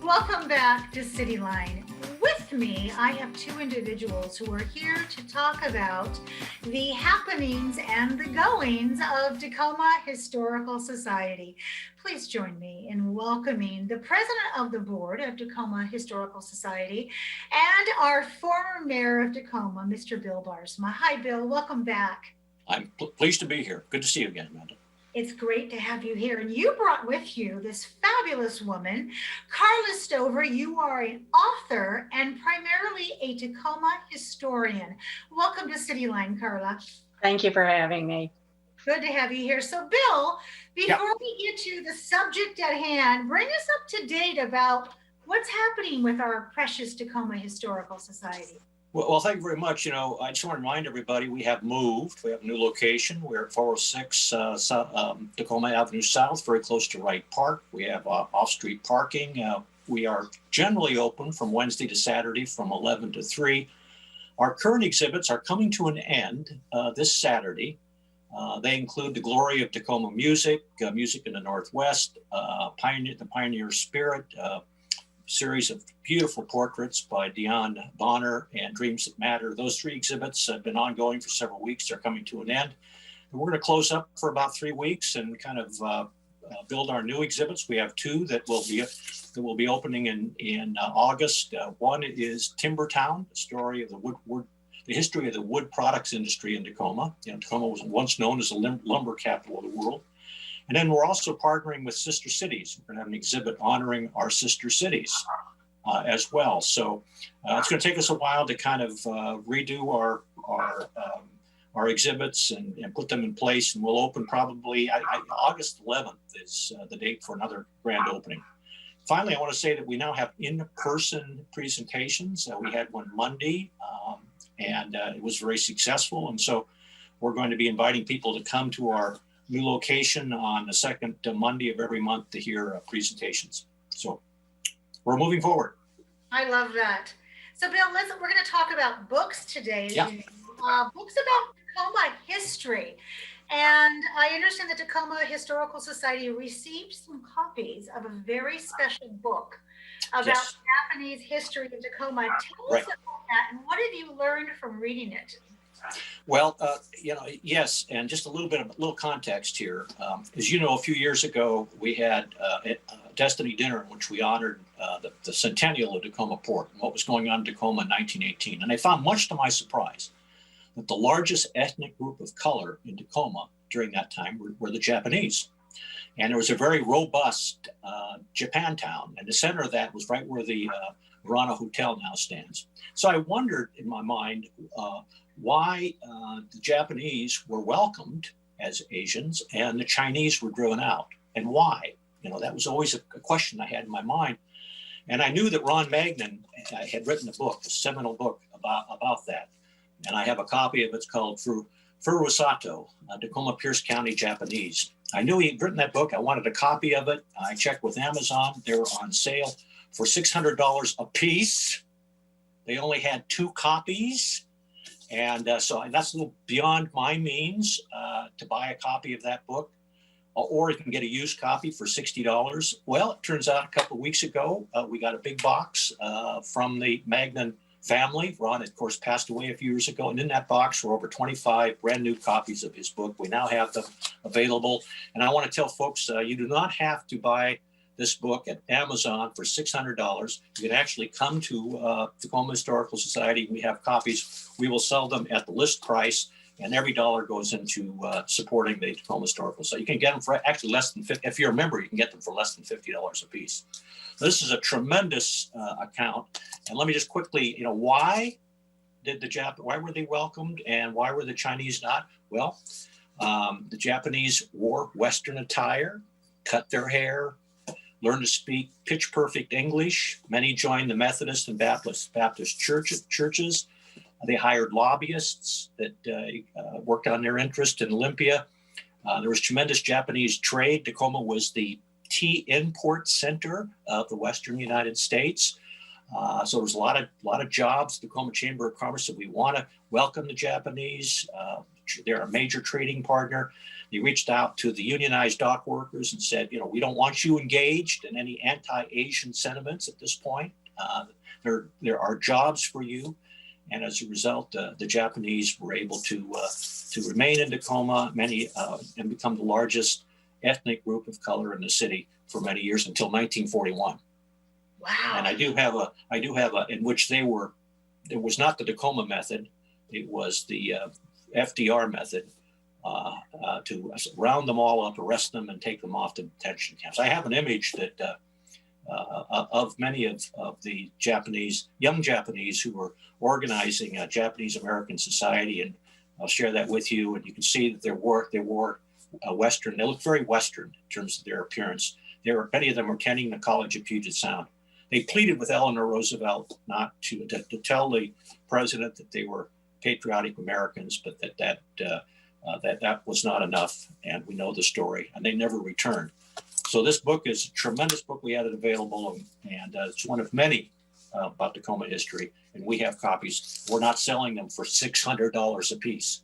Welcome back to Cityline. With me, I have two individuals who are here to talk about the happenings and the goings of Tacoma Historical Society. Please join me in welcoming the president of the board of Tacoma Historical Society and our former mayor of Tacoma, Mr. Bill Barsma. Hi, Bill. Welcome back. I'm pleased to be here. Good to see you again, Amanda. It's great to have you here. And you brought with you this fabulous woman, Karla Stover. You are an author and primarily a Tacoma historian. Welcome to Cityline, Karla. Thank you for having me. Good to have you here. So, Bill, before we get to the subject at hand, bring us up to date about what's happening with our precious Tacoma Historical Society. Well, thank you very much. I just want to remind everybody we have moved. We have a new location. We're at 406 Tacoma Avenue South, very close to Wright Park. We have off-street parking. We are generally open from Wednesday to Saturday from 11 to 3. Our current exhibits are coming to an end this Saturday. They include the glory of Tacoma music, music in the Northwest, the Pioneer Spirit, series of beautiful portraits by Dion Bonner and Dreams That Matter. Those three exhibits have been ongoing for several weeks. They're coming to an end. And we're going to close up for about 3 weeks and kind of build our new exhibits. We have two that will be opening in August. One is Timbertown, the story of the history of the wood products industry in Tacoma. Tacoma was once known as the lumber capital of the world. And then we're also partnering with Sister Cities. We're going to have an exhibit honoring our sister cities as well. So it's going to take us a while to kind of redo our exhibits and put them in place. And we'll open probably August 11th is the date for another grand opening. Finally, I want to say that we now have in-person presentations. We had one Monday, and it was very successful. And so we're going to be inviting people to come to our new location on the second Monday of every month to hear presentations. So we're moving forward. I love that. So Bill, we're going to talk about books today. Yeah. Books about Tacoma history. And I understand the Tacoma Historical Society received some copies of a very special book about Japanese history of Tacoma. Tell us about that, and what have you learned from reading it? Well, yes, and just a little context here. As you know, a few years ago, we had a Destiny dinner in which we honored the centennial of Tacoma Port and what was going on in Tacoma in 1918. And I found, much to my surprise, that the largest ethnic group of color in Tacoma during that time were the Japanese. And there was a very robust Japantown, and the center of that was right where the Rana Hotel now stands. So I wondered in my mind, why the Japanese were welcomed as Asians and the Chinese were driven out, and why? That was always a question I had in my mind. And I knew that Ron Magnan had written a seminal book about that. And I have a copy of it. It's called Furusato, Tacoma Pierce County Japanese. I knew he'd written that book. I wanted a copy of it. I checked with Amazon. They were on sale for $600 a piece. They only had 2 copies. And so that's a little beyond my means to buy a copy of that book, or you can get a used copy for $60. Well, it turns out a couple of weeks ago, we got a big box from the Magnan family. Ron, of course, passed away a few years ago. And in that box were over 25 brand new copies of his book. We now have them available. And I want to tell folks, you do not have to buy this book at Amazon for $600. You can actually come to Tacoma Historical Society. We have copies. We will sell them at the list price, and every dollar goes into supporting the Tacoma Historical Society. You can get them for actually less than $50. If you're a member, you can get them for less than $50 a piece. So this is a tremendous account. And let me just quickly, why were they welcomed and why were the Chinese not? Well, the Japanese wore Western attire, cut their hair, learned to speak pitch perfect English. Many joined the Methodist and Baptist churches. They hired lobbyists that worked on their interest in Olympia. There was tremendous Japanese trade. Tacoma was the tea import center of the Western United States. So there was a lot of jobs. The Tacoma Chamber of Commerce said, we want to welcome the Japanese. They're a major trading partner. He reached out to the unionized dock workers and said, we don't want you engaged in any anti-Asian sentiments at this point. There are jobs for you. And as a result, the Japanese were able to remain in Tacoma, and become the largest ethnic group of color in the city for many years until 1941. Wow. And I do have a in which it was not the Tacoma method, it was the FDR method to round them all up, arrest them, and take them off to detention camps. I have an image that of many of the young Japanese who were organizing a Japanese American society, and I'll share that with you. And you can see that they wore Western. They look very Western in terms of their appearance. Many of them were attending the College of Puget Sound. They pleaded with Eleanor Roosevelt not to tell the president that they were patriotic Americans, but that was not enough. And we know the story, and they never returned. So this book is a tremendous book. We had it available, and it's one of many about Tacoma history, and we have copies. We're not selling them for $600 a piece.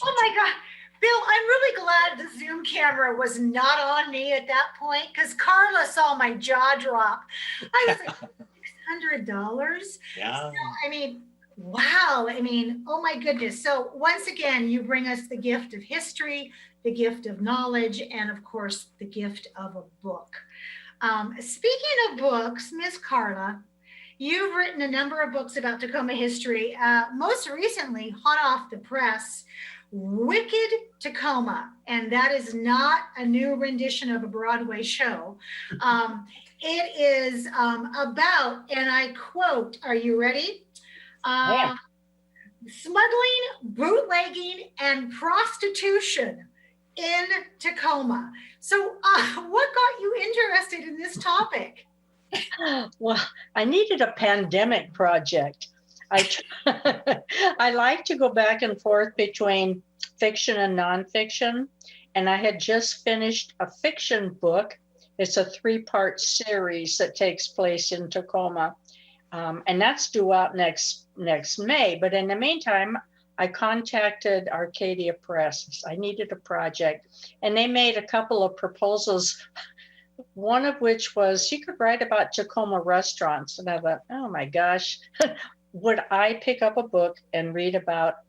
Oh my God. Bill, I'm really glad the Zoom camera was not on me at that point, because Karla saw my jaw drop. I was like, $600? Yeah. So, I mean, wow. I mean, oh my goodness. So once again, you bring us the gift of history, the gift of knowledge, and of course, the gift of a book. Speaking of books, Ms. Karla, you've written a number of books about Tacoma history. Most recently, hot off the press, Wicked Tacoma, and that is not a new rendition of a Broadway show. It is about, and I quote, are you ready? Yeah. Smuggling, bootlegging, and prostitution in Tacoma. So what got you interested in this topic? Well, I needed a pandemic project. I like to go back and forth between fiction and nonfiction. And I had just finished a fiction book. It's a 3-part series that takes place in Tacoma. And that's due out next May. But in the meantime, I contacted Arcadia Press. I needed a project. And they made a couple of proposals, one of which was you could write about Tacoma restaurants. And I thought, oh my gosh, would I pick up a book and read about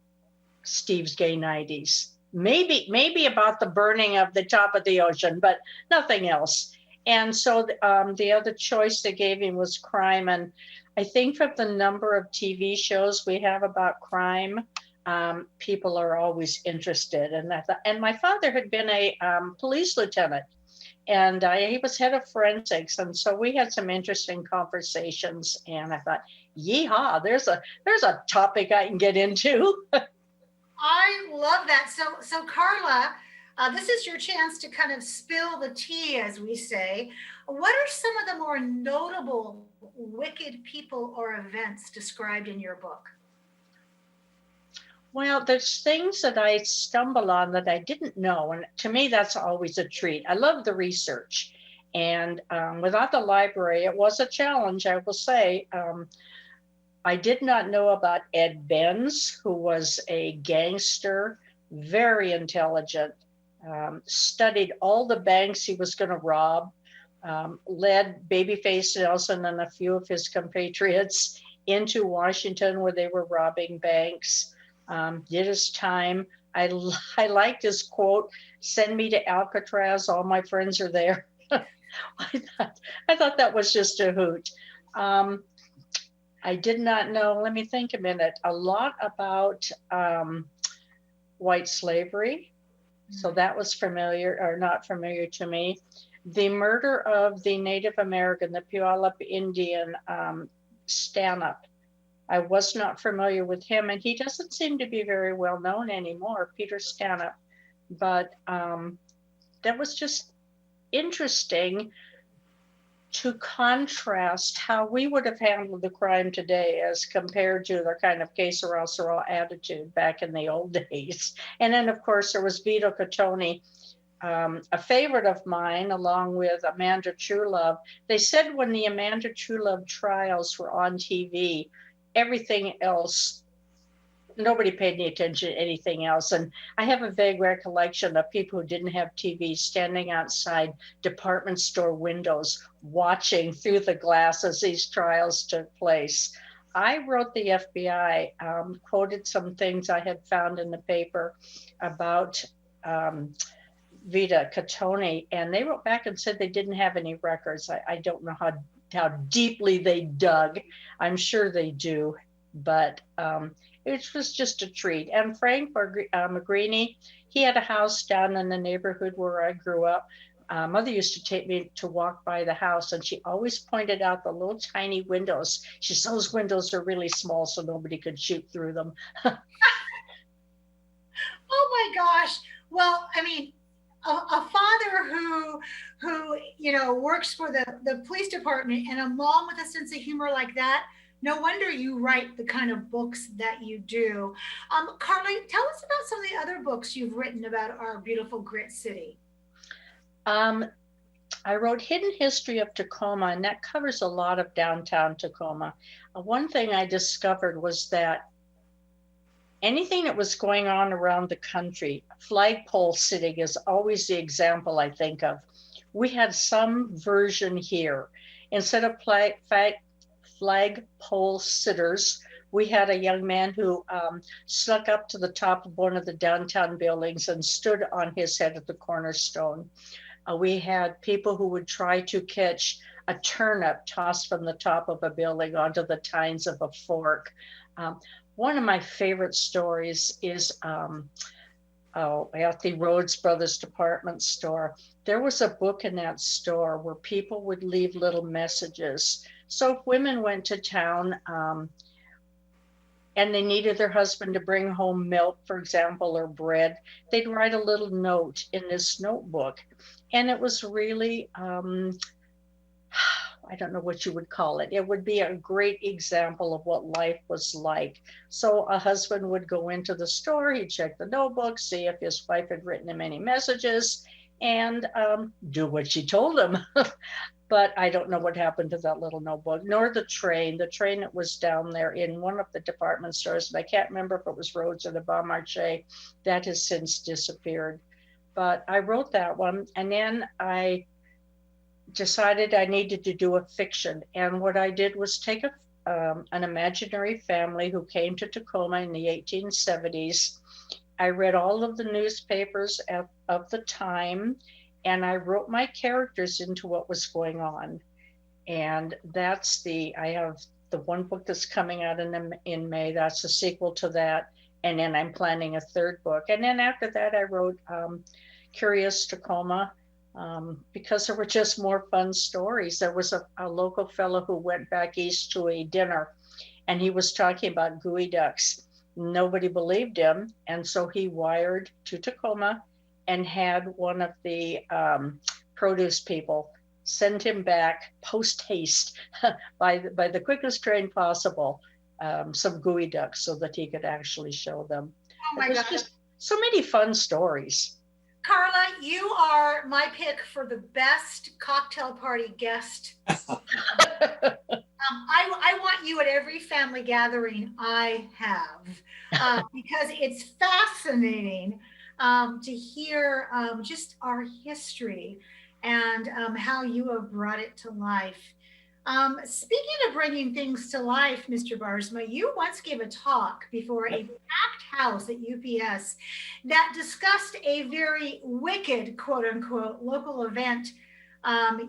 Steve's Gay 90s? Maybe about the burning of the top of the ocean, but nothing else. And so the other choice they gave me was crime. And I think from the number of TV shows we have about crime, people are always interested. And my father had been a police lieutenant, and he was head of forensics. And so we had some interesting conversations. And I thought, yeehaw, there's a topic I can get into. I love that. So Karla, this is your chance to kind of spill the tea, as we say. What are some of the more notable wicked people or events described in your book? Well, there's things that I stumble on that I didn't know. And to me, that's always a treat. I love the research. And without the library, it was a challenge, I will say. I did not know about Ed Benz, who was a gangster, very intelligent, studied all the banks he was going to rob, led Babyface Nelson and a few of his compatriots into Washington where they were robbing banks, did his time. I liked his quote, "Send me to Alcatraz, all my friends are there." I thought that was just a hoot. I did not know, let me think a minute, a lot about white slavery. So that was familiar or not familiar to me. The murder of the Native American, the Puyallup Indian Stanhope. I was not familiar with him, and he doesn't seem to be very well known anymore, Peter Stanhope. But that was just interesting to contrast how we would have handled the crime today as compared to the kind of que sera, sera attitude back in the old days. And then, of course, there was Vito Catoni, a favorite of mine, along with Amanda Truelove. They said when the Amanda Truelove trials were on TV, everything else nobody paid any attention to anything else. And I have a vague recollection of people who didn't have TV standing outside department store windows, watching through the glass as these trials took place. I wrote the FBI, quoted some things I had found in the paper about Vita Catoni, and they wrote back and said they didn't have any records. I don't know how deeply they dug. I'm sure they do, but it was just a treat. And Frank Magrini, he had a house down in the neighborhood where I grew up. Mother used to take me to walk by the house, and she always pointed out the little tiny windows. She said those windows are really small, so nobody could shoot through them. Oh my gosh. Well, I mean, a father who works for the police department, and a mom with a sense of humor like that, no wonder you write the kind of books that you do. Karla, tell us about some of the other books you've written about our beautiful Grit City. I wrote Hidden History of Tacoma, and that covers a lot of downtown Tacoma. One thing I discovered was that anything that was going on around the country, flagpole sitting is always the example I think of. We had some version here. Instead of flagpole sitters, we had a young man who snuck up to the top of one of the downtown buildings and stood on his head at the cornerstone. We had people who would try to catch a turnip tossed from the top of a building onto the tines of a fork. One of my favorite stories is at the Rhodes Brothers department store. There was a book in that store where people would leave little messages. So if women went to town and they needed their husband to bring home milk, for example, or bread, they'd write a little note in this notebook. And it was really, I don't know what you would call it. It would be a great example of what life was like. So a husband would go into the store, he'd check the notebook, see if his wife had written him any messages, and do what she told him. But I don't know what happened to that little notebook, nor the train that was down there in one of the department stores. And I can't remember if it was Rhodes or the Bon Marché. That has since disappeared. But I wrote that one, and then I decided I needed to do a fiction. And what I did was take an imaginary family who came to Tacoma in the 1870s. I read all of the newspapers of the time, and I wrote my characters into what was going on. And I have the one book that's coming out in May. That's a sequel to that. And then I'm planning a third book. And then after that, I wrote Curious Tacoma, because there were just more fun stories. There was a local fellow who went back east to a dinner, and he was talking about gooey ducks. Nobody believed him. And so he wired to Tacoma and had one of the produce people send him back post haste by the quickest train possible, some gooey ducks so that he could actually show them. Oh my God. Just so many fun stories. Karla, you are my pick for the best cocktail party guest. I want you at every family gathering I have, because it's fascinating to hear just our history and how you have brought it to life. Speaking of bringing things to life, Mr. Barsma, you once gave a talk before a packed house at UPS that discussed a very wicked, quote unquote, local event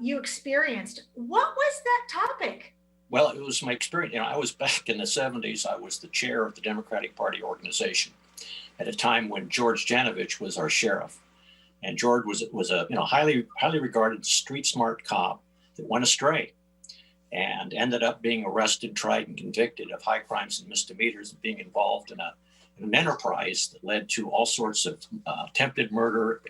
you experienced. What was that topic? Well, it was my experience. I was back in the 70s. I was the chair of the Democratic Party organization at a time when George Janovich was our sheriff. And George was a highly regarded street smart cop that went astray and ended up being arrested, tried, and convicted of high crimes and misdemeanors, and being involved in an enterprise that led to all sorts of attempted murder,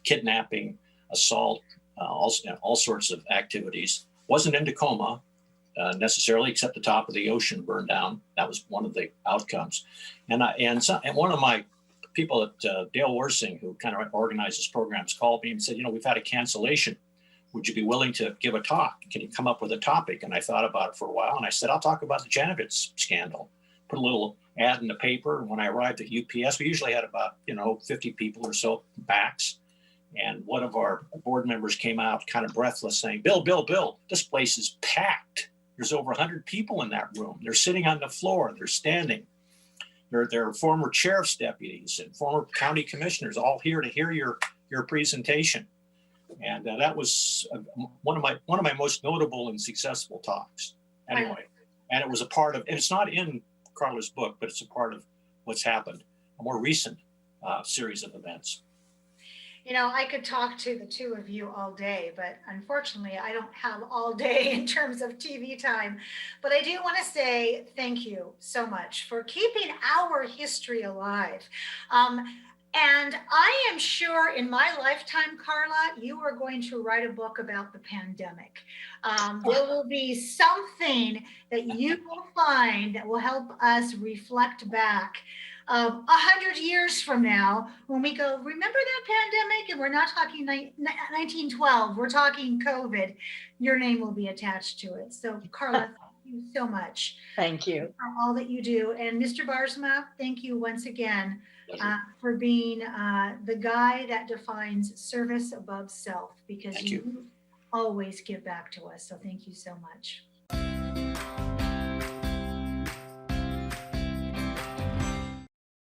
kidnapping, assault, all sorts of activities. Wasn't in Tacoma necessarily, except the top of the ocean burned down. That was one of the outcomes. And one of my people at Dale Worsing, who kind of organizes programs, called me and said, we've had a cancellation. Would you be willing to give a talk? Can you come up with a topic? And I thought about it for a while, and I said, I'll talk about the Janovich scandal. put a little ad in the paper. And when I arrived at UPS, we usually had about, 50 people or so backs. And one of our board members came out kind of breathless saying, Bill, this place is packed. There's over 100 people in that room. They're sitting on the floor. They're standing. They're former sheriff's deputies and former county commissioners all here to hear your presentation. And that was one of my most notable and successful talks. Anyway, and it was a part of, and it's not in Karla's book, but it's a part of what's happened, a more recent series of events. I could talk to the two of you all day, but unfortunately, I don't have all day in terms of TV time. But I do want to say thank you so much for keeping our history alive. And I am sure in my lifetime, Karla, you are going to write a book about the pandemic. There will be something that you will find that will help us reflect back 100 years from now when we go, remember that pandemic? And we're not talking 1912, we're talking COVID. Your name will be attached to it. So Karla, thank you so much. Thank you. For all that you do. And Mr. Barsma, thank you once again for being the guy that defines service above self, because you always give back to us. So thank you so much.